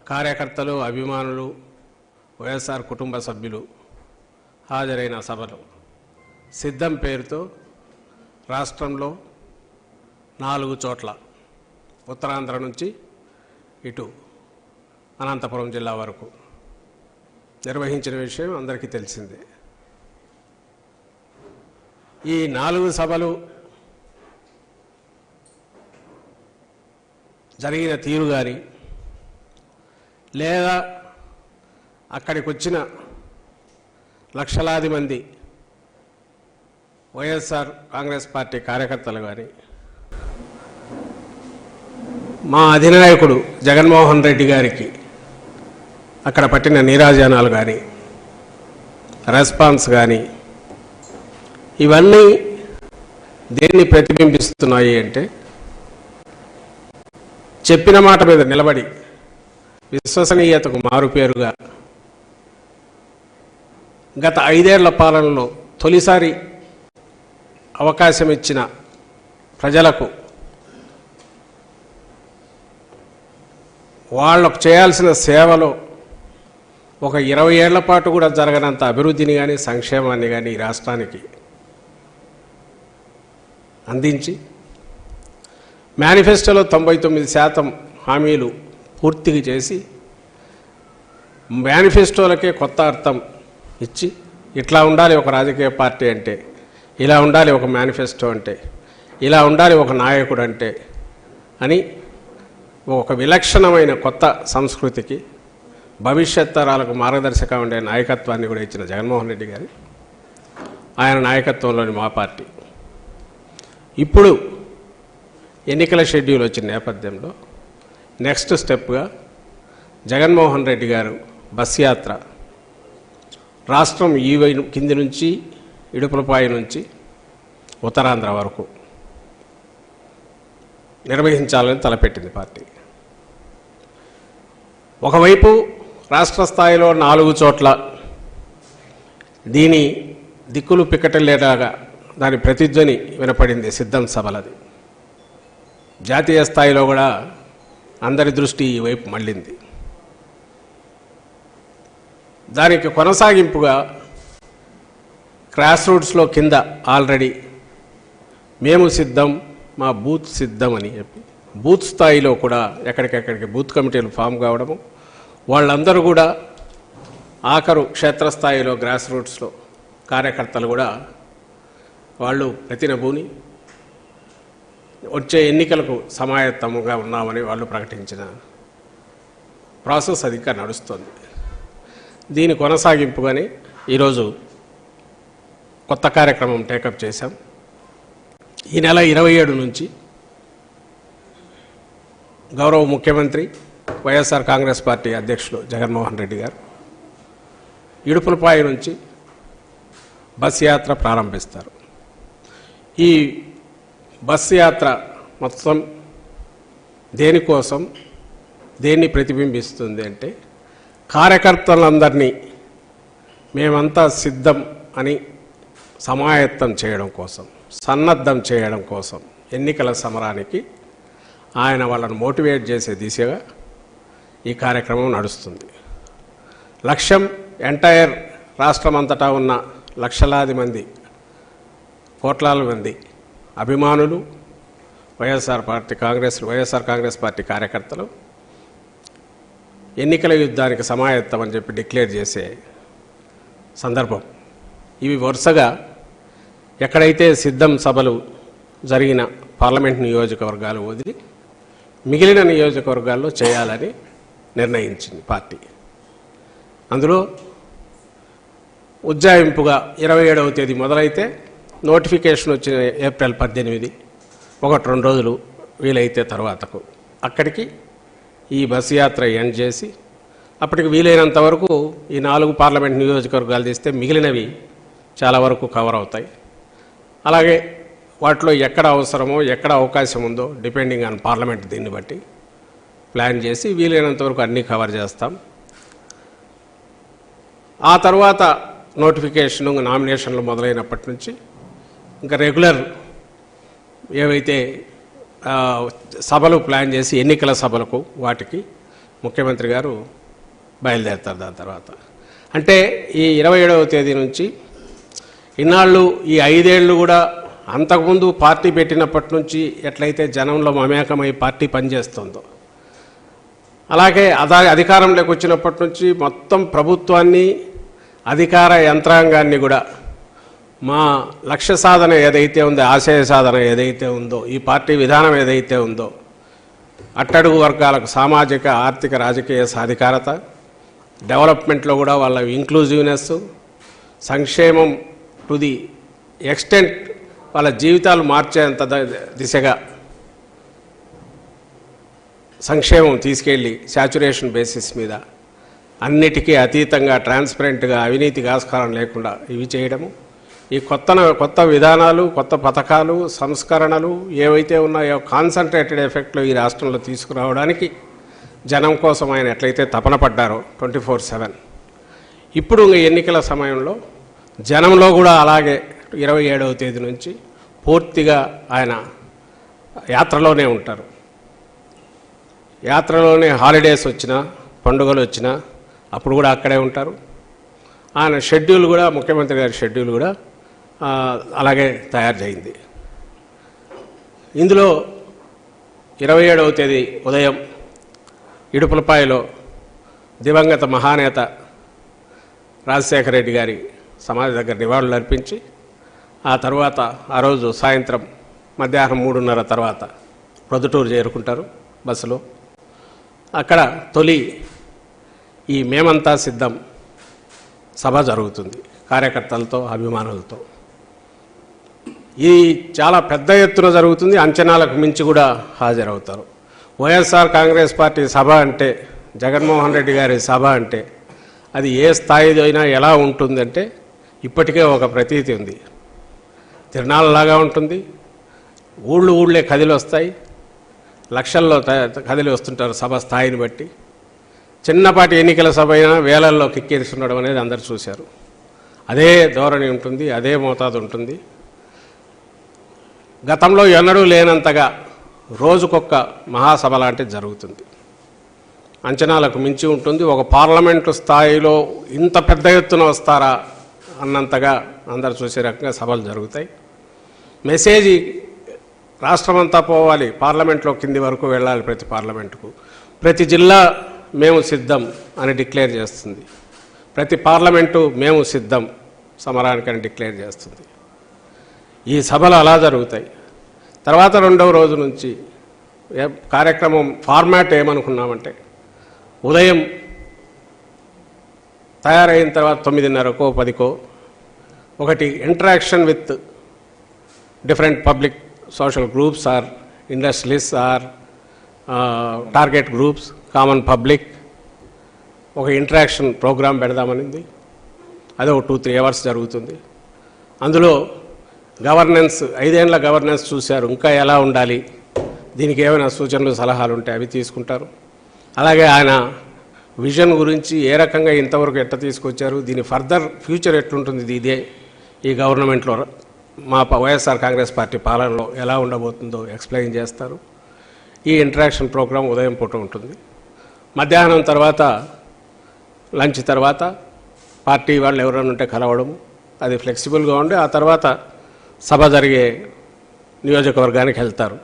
కార్యకర్తలు, అభిమానులు, వైఎస్ఆర్ కుటుంబ సభ్యులు హాజరైన సభలు సిద్ధం పేరుతో రాష్ట్రంలో 4 చోట్ల ఉత్తరాంధ్ర నుంచి ఇటు అనంతపురం జిల్లా వరకు నిర్వహించిన విషయం అందరికీ తెలిసిందే. ఈ 4 సభలు జరిగిన తీరు కానీ లేదా అక్కడికి వచ్చిన లక్షలాది మంది వైఎస్ఆర్ కాంగ్రెస్ పార్టీ కార్యకర్తలు కానీ మా అధినాయకుడు జగన్మోహన్ రెడ్డి గారికి అక్కడ పట్టిన నీరాజనాలు కానీ రెస్పాన్స్ కానీ ఇవన్నీ దేన్ని ప్రతిబింబిస్తున్నాయి అంటే చెప్పిన మాట మీద నిలబడి విశ్వసనీయతకు మారుపేరుగా గత 5 ఏళ్ల పాలనలో తొలిసారి అవకాశం ఇచ్చిన ప్రజలకు వాళ్ళకు చేయాల్సిన సేవలో ఒక 20 ఏళ్ల పాటు కూడా జరగనంత అభివృద్ధిని కానీ సంక్షేమాన్ని కానీ ఈ రాష్ట్రానికి అందించి మేనిఫెస్టోలో 99% హామీలు పూర్తిగా చేసి మేనిఫెస్టోలకే కొత్త అర్థం ఇచ్చి ఇట్లా ఉండాలి ఒక రాజకీయ పార్టీ అంటే, ఇలా ఉండాలి ఒక మేనిఫెస్టో అంటే, ఇలా ఉండాలి ఒక నాయకుడు అంటే అని ఒక విలక్షణమైన కొత్త సంస్కృతికి భవిష్యత్ తరాలకు మార్గదర్శకంగా ఉండే నాయకత్వాన్ని కూడా ఇచ్చిన జగన్మోహన్ రెడ్డి గారి ఆయన నాయకత్వంలోని మా పార్టీ ఇప్పుడు ఎన్నికల షెడ్యూల్ వచ్చిన నేపథ్యంలో నెక్స్ట్ స్టెప్గా జగన్మోహన్ రెడ్డి గారు బస్ యాత్ర రాష్ట్రం కింది నుంచి ఇడుపులపాయ నుంచి ఉత్తరాంధ్ర వరకు నిర్వహించాలని తలపెట్టింది పార్టీ. ఒకవైపు రాష్ట్ర స్థాయిలో 4 చోట్ల దీని దిక్కులు పిక్కటలేలాగా దాని ప్రతిధ్వని వినపడింది సిద్ధం సభలది. జాతీయ స్థాయిలో కూడా అందరి దృష్టి ఈ వైపు మళ్ళింది. దానికి కొనసాగింపుగా గ్రాస్ రూట్స్లో కింద ఆల్రెడీ మేము సిద్ధం, మా బూత్ సిద్ధం అని చెప్పి బూత్ స్థాయిలో కూడా ఎక్కడికెక్కడికి బూత్ కమిటీలు ఫామ్ కావడము, వాళ్ళందరూ కూడా ఆఖరు క్షేత్రస్థాయిలో గ్రాస్ రూట్స్లో కార్యకర్తలు కూడా వాళ్ళు ప్రతినబూని వచ్చే ఎన్నికలకు సమాయత్తముగా ఉన్నామని వాళ్ళు ప్రకటించిన ప్రాసెస్ అది ఇంకా నడుస్తుంది. దీని కొనసాగింపుగానే ఈరోజు కొత్త కార్యక్రమం టేకప్ చేశాం. ఈ నెల 27 నుంచి గౌరవ ముఖ్యమంత్రి వైఎస్ఆర్ కాంగ్రెస్ పార్టీ అధ్యక్షులు జగన్మోహన్ రెడ్డి గారు ఇడుపులపాయ నుంచి బస్ యాత్ర ప్రారంభిస్తారు. ఈ బస్ యాత్ర మొత్తం దేనికోసం, దేన్ని ప్రతిబింబిస్తుంది అంటే కార్యకర్తలందరినీ మేమంతా సిద్ధం అని సమాయత్తం చేయడం కోసం, సన్నద్ధం చేయడం కోసం ఎన్నికల సమరానికి ఆయన వాళ్ళను మోటివేట్ చేసే దిశగా ఈ కార్యక్రమం నడుస్తుంది. లక్ష్యం ఎంటైర్ రాష్ట్రమంతటా ఉన్న లక్షలాది మంది, కోట్లాది మంది అభిమానులు, వైఎస్ఆర్ కాంగ్రెస్ పార్టీ కార్యకర్తలు ఎన్నికల యుద్ధానికి సమాయత్తం అని చెప్పి డిక్లేర్ చేసే సందర్భం. ఇవి వరుసగా ఎక్కడైతే సిద్ధం సభలు జరిగిన పార్లమెంట్ నియోజకవర్గాలు వదిలి మిగిలిన నియోజకవర్గాల్లో చేయాలని నిర్ణయించింది పార్టీ. అందులో ఉజ్జాయింపుగా 27వ తేదీ మొదలైతే నోటిఫికేషన్ వచ్చిన ఏప్రిల్ 18, 1-2 రోజులు వీలైతే తర్వాతకు అక్కడికి ఈ బస్సు యాత్ర ఎండ్ చేసి అప్పటికి వీలైనంత వరకు ఈ 4 పార్లమెంట్ నియోజకవర్గాలు తీస్తే మిగిలినవి చాలా వరకు కవర్ అవుతాయి. అలాగే వాటిలో ఎక్కడ అవసరమో, ఎక్కడ అవకాశం ఉందో డిపెండింగ్ ఆన్ పార్లమెంట్ దీన్ని బట్టి ప్లాన్ చేసి వీలైనంత వరకు అన్నీ కవర్ చేస్తాం. ఆ తర్వాత నోటిఫికేషను, నామినేషన్లు మొదలైనప్పటి నుంచి ఇంకా రెగ్యులర్ ఏవైతే సభలు ప్లాన్ చేసి ఎన్నికల సభలకు వాటికి ముఖ్యమంత్రి గారు బయలుదేరుతారు. దాని తర్వాత అంటే ఈ 27వ తేదీ నుంచి ఇన్నాళ్ళు ఈ 5 ఏళ్ళు కూడా అంతకుముందు పార్టీ పెట్టినప్పటి నుంచి ఎట్లయితే జనంలో మమేకమై పార్టీ పనిచేస్తుందో, అలాగే అధికారంలోకి వచ్చినప్పటి నుంచి మొత్తం ప్రభుత్వాన్ని, అధికార యంత్రాంగాన్ని కూడా మా లక్ష్య సాధన ఏదైతే ఉందో, ఆశయ సాధన ఏదైతే ఉందో, ఈ పార్టీ విధానం ఏదైతే ఉందో, అట్టడుగు వర్గాలకు సామాజిక, ఆర్థిక, రాజకీయ సాధికారత, డెవలప్మెంట్లో కూడా వాళ్ళ ఇంక్లూజివ్నెస్, సంక్షేమం టు ది ఎక్స్టెంట్ వాళ్ళ జీవితాలు మార్చేంత దిశగా సంక్షేమం తీసుకెళ్ళి శాచురేషన్ బేసిస్ మీద అన్నిటికీ అతీతంగా ట్రాన్స్పరెంట్గా అవినీతికి ఆస్కారం లేకుండా ఇవి చేయడము, ఈ కొత్త విధానాలు, కొత్త పథకాలు, సంస్కరణలు ఏవైతే ఉన్నాయో కాన్సన్ట్రేటెడ్ ఎఫెక్ట్లో ఈ రాష్ట్రంలో తీసుకురావడానికి జనం కోసం ఆయన ఎట్లయితే తపన పడ్డారో 24/7, ఇప్పుడు ఎన్నికల సమయంలో జనంలో కూడా అలాగే 27వ తేదీ నుంచి పూర్తిగా ఆయన యాత్రలోనే ఉంటారు. యాత్రలోనే హాలిడేస్ వచ్చినా, పండుగలు వచ్చినా అప్పుడు కూడా అక్కడే ఉంటారు. ఆయన షెడ్యూల్ కూడా, ముఖ్యమంత్రి గారి షెడ్యూల్ కూడా అలాగే తయారు చేయింది. ఇందులో 27వ తేదీ ఉదయం ఇడుపులపాయలో దివంగత మహానేత రాజశేఖర రెడ్డి గారి సమాధి దగ్గర నివాళులు అర్పించి, ఆ తర్వాత ఆ రోజు సాయంత్రం మధ్యాహ్నం 3:30 తర్వాత ప్రొద్దుటూరు చేరుకుంటారు బస్సులో. అక్కడ తొలి ఈ మేమంతా సిద్ధం సభ జరుగుతుంది కార్యకర్తలతో, అభిమానులతో. ఇది చాలా పెద్ద ఎత్తున జరుగుతుంది, అంచనాలకు మించి కూడా హాజరవుతారు. వైఎస్ఆర్ కాంగ్రెస్ పార్టీ సభ అంటే, జగన్మోహన్ రెడ్డి గారి సభ అంటే అది ఏ స్థాయిలో అయినా ఎలా ఉంటుందంటే ఇప్పటికే ఒక ప్రతీతి ఉంది. తిరణాలలాగా ఉంటుంది, ఊళ్ళే కదిలి వస్తాయి, లక్షల్లో కదిలి వస్తుంటారు సభ స్థాయిని బట్టి. చిన్నపాటి ఎన్నికల సభ అయినా వేలల్లో కిక్కిరిస్తుండడం అనేది అందరు చూశారు. అదే ధోరణి ఉంటుంది, అదే మోతాదు ఉంటుంది. గతంలో ఎన్నడూ లేనంతగా రోజుకొక్క మహాసభ లాంటిది జరుగుతుంది. అంచనాలకు మించి ఉంటుంది. ఒక పార్లమెంటు స్థాయిలో ఇంత పెద్ద ఎత్తున వస్తారా అన్నంతగా అందరు చూసే రకంగా సభలు జరుగుతాయి. మెసేజ్ రాష్ట్రమంతా పోవాలి, పార్లమెంట్లో కింది వరకు వెళ్ళాలి. ప్రతి పార్లమెంటుకు, ప్రతి జిల్లా మేము సిద్ధం అని డిక్లేర్ చేస్తుంది. ప్రతి పార్లమెంటు మేము సిద్ధం సమరానికని డిక్లేర్ చేస్తుంది. ఈ సభలు అలా జరుగుతాయి. తర్వాత 2వ రోజు నుంచి కార్యక్రమం ఫార్మాట్ ఏమనుకున్నామంటే, ఉదయం తయారైన తర్వాత 9:30కో 10కో ఒకటి interaction with different public social groups or industrialist or target groups, common public, ఒక ఇంటరాక్షన్ ప్రోగ్రాం పెడదామనింది. అది ఒక 2-3 అవర్స్ జరుగుతుంది. అందులో గవర్నెన్స్, 5 ఏళ్ల గవర్నెన్స్ చూశారు, ఇంకా ఎలా ఉండాలి, దీనికి ఏమైనా సూచనలు సలహాలు ఉంటే అవి తీసుకుంటారు. అలాగే ఆయన విజన్ గురించి ఏ రకంగా ఇంతవరకు ఎట్లా తీసుకొచ్చారు, దీని ఫర్దర్ ఫ్యూచర్ ఎట్లుంటుంది, ఇదే ఈ గవర్నమెంట్లో మా వైఎస్ఆర్ కాంగ్రెస్ పార్టీ పాలనలో ఎలా ఉండబోతుందో ఎక్స్ప్లెయిన్ చేస్తారు. ఈ ఇంటరాక్షన్ ప్రోగ్రాం ఉదయం పూట ఉంటుంది. మధ్యాహ్నం తర్వాత లంచ్ తర్వాత పార్టీ వాళ్ళు ఎవరైనా ఉంటే కలవడం, అది ఫ్లెక్సిబుల్గా ఉండి ఆ తర్వాత సభ జరిగే నియోజకవర్గానికి వెళ్తారు.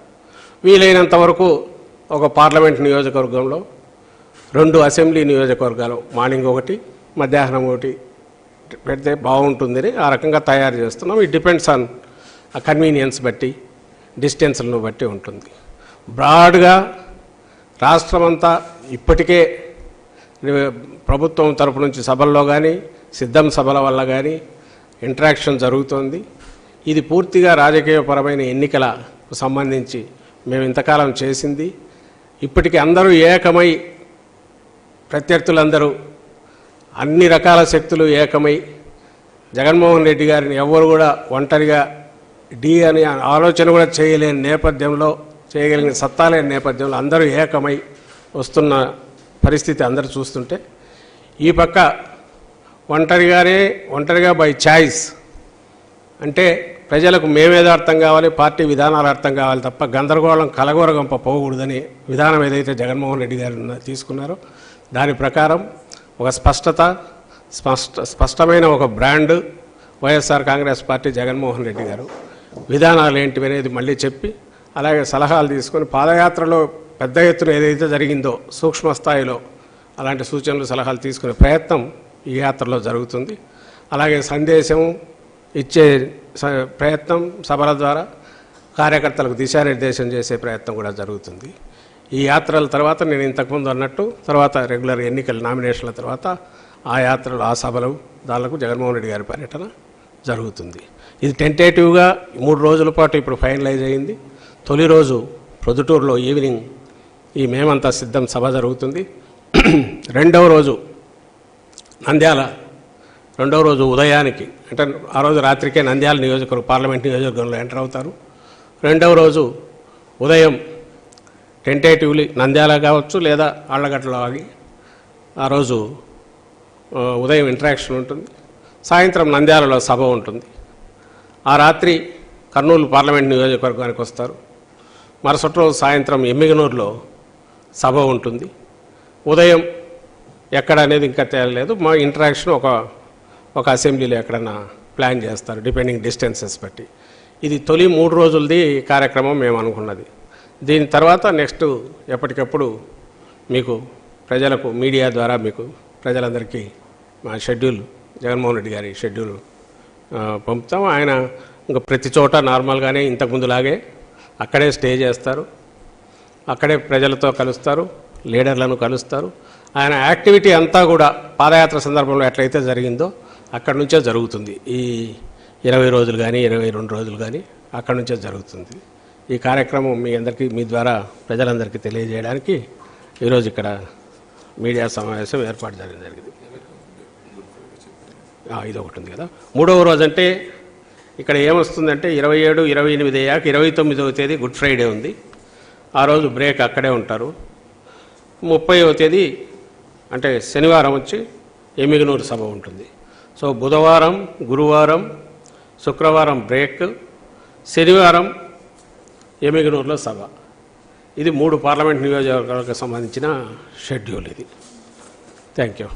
వీలైనంత వరకు ఒక పార్లమెంట్ నియోజకవర్గంలో 2 అసెంబ్లీ నియోజకవర్గాలు, మార్నింగ్ ఒకటి, మధ్యాహ్నం ఒకటి పెడితే బాగుంటుందని ఆ రకంగా తయారు చేస్తున్నాం. ఇట్ డిపెండ్స్ ఆన్ కన్వీనియన్స్ బట్టి, డిస్టెన్స్లను బట్టి ఉంటుంది. బ్రాడ్గా రాష్ట్రమంతా ఇప్పటికే ప్రభుత్వం తరపు నుంచి సభల్లో కానీ, సిద్ధం సభల వల్ల కానీ ఇంటరాక్షన్ జరుగుతోంది. ఇది పూర్తిగా రాజకీయపరమైన ఎన్నికలకు సంబంధించి మేము ఇంతకాలం చేసింది. ఇప్పటికీ అందరూ ఏకమై, ప్రత్యర్థులందరూ అన్ని రకాల శక్తులు ఏకమై జగన్మోహన్ రెడ్డి గారిని ఎవరు కూడా ఒంటరిగా అనే ఆలోచన కూడా చేయలేని నేపథ్యంలో, చేయగలిగిన సత్తా లేని నేపథ్యంలో అందరూ ఏకమై వస్తున్న పరిస్థితి అందరూ చూస్తుంటే, ఈ పక్క ఒంటరిగా బై చాయిస్ అంటే ప్రజలకు మేమేదో అర్థం కావాలి, పార్టీ విధానాలు అర్థం కావాలి తప్ప గందరగోళం కలగోరగంప పోకూడదని విధానం ఏదైతే జగన్మోహన్ రెడ్డి గారు తీసుకున్నారో దాని ప్రకారం ఒక స్పష్టమైన ఒక బ్రాండ్ వైఎస్ఆర్ కాంగ్రెస్ పార్టీ జగన్మోహన్ రెడ్డి గారు విధానాలు ఏంటివి అనేది మళ్ళీ చెప్పి అలాగే సలహాలు తీసుకొని పాదయాత్రలో పెద్ద ఎత్తున ఏదైతే జరిగిందో సూక్ష్మ స్థాయిలో అలాంటి సూచనలు సలహాలు తీసుకునే ప్రయత్నం ఈ యాత్రలో జరుగుతుంది. అలాగే సందేశం ఇచ్చే ప్రయత్నం సభల ద్వారా కార్యకర్తలకు దిశానిర్దేశం చేసే ప్రయత్నం కూడా జరుగుతుంది. ఈ యాత్రల తర్వాత నేను ఇంతకుముందు అన్నట్టు తర్వాత రెగ్యులర్ ఎన్నికల నామినేషన్ల తర్వాత ఆ యాత్రలు ఆ సభలు దానికి జగన్మోహన్ రెడ్డి గారి పర్యటన జరుగుతుంది. ఇది టెంటేటివ్గా 3 రోజుల పాటు ఇప్పుడు ఫైనలైజ్ అయింది. తొలి రోజు ప్రొద్దుటూరులో ఈవినింగ్ ఈ మేమంతా సిద్ధం సభ జరుగుతుంది. రెండవ రోజు నంద్యాల, రెండవ రోజు ఉదయానికి అంటే ఆ రోజు రాత్రికే నంద్యాల నియోజకవర్గం పార్లమెంట్ నియోజకవర్గంలో ఎంటర్ అవుతారు. రెండవ రోజు ఉదయం టెంటేటివ్లీ నంద్యాల కావచ్చు లేదా ఆళ్లగడ్డలో ఆగి ఆ రోజు ఉదయం ఇంటరాక్షన్ ఉంటుంది. సాయంత్రం నంద్యాలలో సభ ఉంటుంది. ఆ రాత్రి కర్నూలు పార్లమెంట్ నియోజకవర్గానికి వస్తారు. మరుసటి రోజు సాయంత్రం ఎమ్మిగనూరులో సభ ఉంటుంది. ఉదయం ఎక్కడ అనేది ఇంకా తేలలేదు. మా ఇంటరాక్షన్ ఒక అసెంబ్లీలో ఎక్కడన్నా ప్లాన్ చేస్తారు డిపెండింగ్ డిస్టెన్సెస్ బట్టి. ఇది తొలి 3 రోజులది కార్యక్రమం మేము అనుకున్నది. దీని తర్వాత నెక్స్ట్ ఎప్పటికప్పుడు మీకు ప్రజలకు మీడియా ద్వారా మీకు ప్రజలందరికీ మా షెడ్యూల్ జగన్మోహన్ రెడ్డి గారి షెడ్యూల్ పంపుతాం. ఆయన ఇంకా ప్రతి చోట నార్మల్గానే ఇంతకుముందులాగే అక్కడే స్టే చేస్తారు, అక్కడే ప్రజలతో కలుస్తారు, లీడర్లను కలుస్తారు. ఆయన యాక్టివిటీ అంతా కూడా పాదయాత్ర సందర్భంలో ఎట్లయితే జరిగిందో అక్కడి నుంచే జరుగుతుంది. ఈ 20 రోజులు కానీ 22 రోజులు కానీ అక్కడి నుంచే జరుగుతుంది. ఈ కార్యక్రమం మీ అందరికీ మీ ద్వారా ప్రజలందరికీ తెలియజేయడానికి ఈరోజు ఇక్కడ మీడియా సమావేశం ఏర్పాటు జరిగింది. ఇది ఒకటి ఉంది కదా. 3వ రోజు అంటే ఇక్కడ ఏమొస్తుందంటే 27, 28 అయ్యాక 29వ తేదీ గుడ్ ఫ్రైడే ఉంది. ఆ రోజు బ్రేక్ అక్కడే ఉంటారు. 30వ తేదీ అంటే శనివారం వచ్చి ఎమ్మిగనూరు సభ ఉంటుంది. సో బుధవారం, గురువారం, శుక్రవారం బ్రేక్, శనివారం ఎమ్మిగనూరులో సభ. ఇది 3 పార్లమెంట్ నియోజకవర్గాలకు సంబంధించిన షెడ్యూల్ ఇది. Thank you.